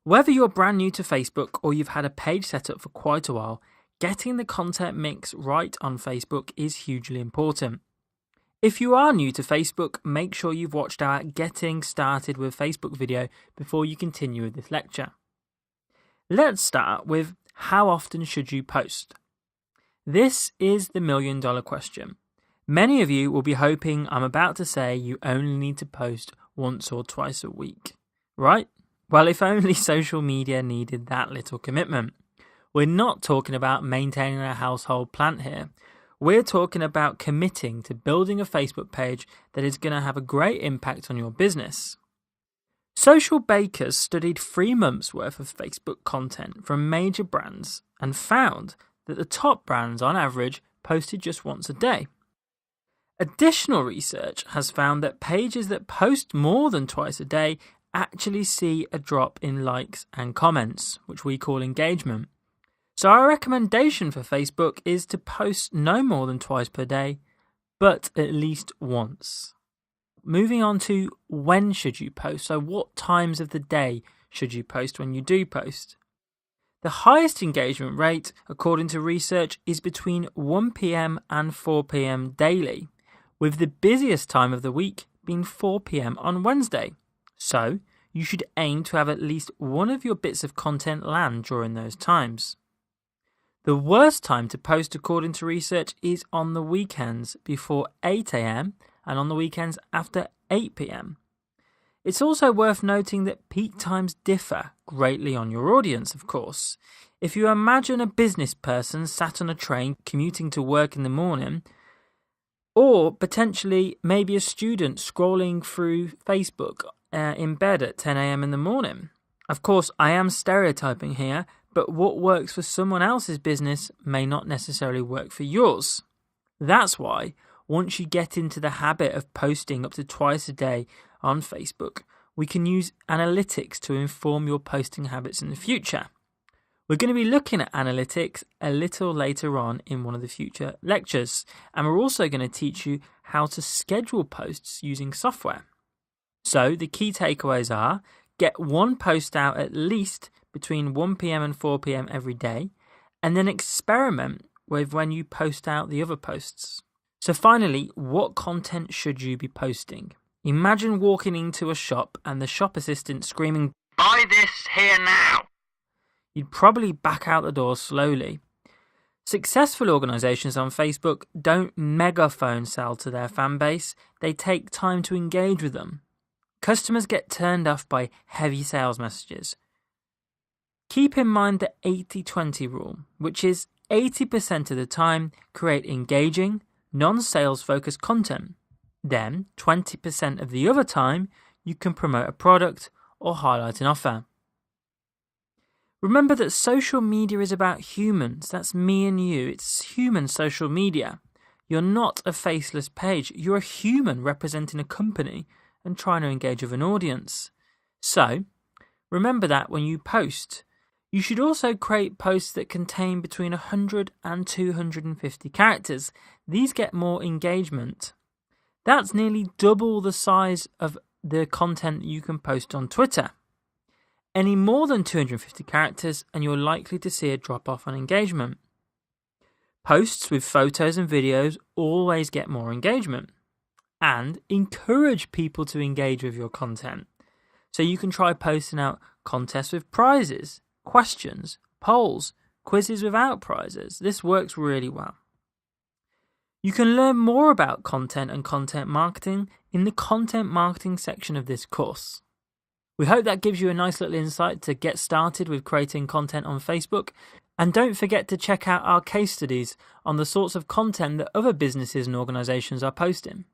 Whether you're brand new to Facebook or you've had a page set up for quite a while, getting the content mix right on Facebook is hugely important. If you are new to Facebook, make sure you've watched our Getting Started with Facebook video before you continue with this lecture. Let's start with how often should you post? This is the million-dollar question. Many of you will be hoping I'm about to say you only need to post once or twice a week, right? Well, if only social media needed that little commitment. We're not talking about maintaining a household plant here. We're talking about committing to building a Facebook page that is going to have a great impact on your business. Social Bakers studied 3 months worth of Facebook content from major brands and found that the top brands on average posted just once a day. Additional research has found that pages that post more than twice a day actually see a drop in likes and comments, which we call engagement. So our recommendation for Facebook is to post no more than twice per day, but at least once. Moving on to when should you post? So what times of the day should you post when you do post? The highest engagement rate, according to research, is between 1 p.m. and 4 p.m. daily, with the busiest time of the week being 4 p.m. on Wednesday. So you should aim to have at least one of your bits of content land during those times. The worst time to post, according to research, is on the weekends before 8 a.m. and on the weekends after 8 p.m. It's also worth noting that peak times differ greatly on your audience, of course. If you imagine a business person sat on a train commuting to work in the morning, or potentially maybe a student scrolling through Facebook in bed at 10 a.m. in the morning. Of course, I am stereotyping here, but what works for someone else's business may not necessarily work for yours. That's why, once you get into the habit of posting up to twice a day on Facebook, we can use analytics to inform your posting habits in the future. We're going to be looking at analytics a little later on in one of the future lectures, and we're also going to teach you how to schedule posts using software. So the key takeaways are: get one post out at least between 1 p.m. and 4 p.m. every day, and then experiment with when you post out the other posts. So finally, what content should you be posting? Imagine walking into a shop and the shop assistant screaming, "Buy this here now!" You'd probably back out the door slowly. Successful organisations on Facebook don't megaphone sell to their fan base, they take time to engage with them. Customers get turned off by heavy sales messages. Keep in mind the 80-20 rule, which is 80% of the time create engaging, non-sales focused content. Then 20% of the other time you can promote a product or highlight an offer. Remember that social media is about humans. That's me and you. It's human social media. You're not a faceless page. You're a human representing a company and trying to engage with an audience. So remember that when you post. You should also create posts that contain between 100 and 250 characters. These get more engagement. That's nearly double the size of the content you can post on Twitter. Any more than 250 characters and you're likely to see a drop off on engagement. Posts with photos and videos always get more engagement. And encourage people to engage with your content. So you can try posting out contests with prizes, questions, polls, quizzes without prizes. This works really well. You can learn more about content and content marketing in the content marketing section of this course. We hope that gives you a nice little insight to get started with creating content on Facebook. And don't forget to check out our case studies on the sorts of content that other businesses and organisations are posting.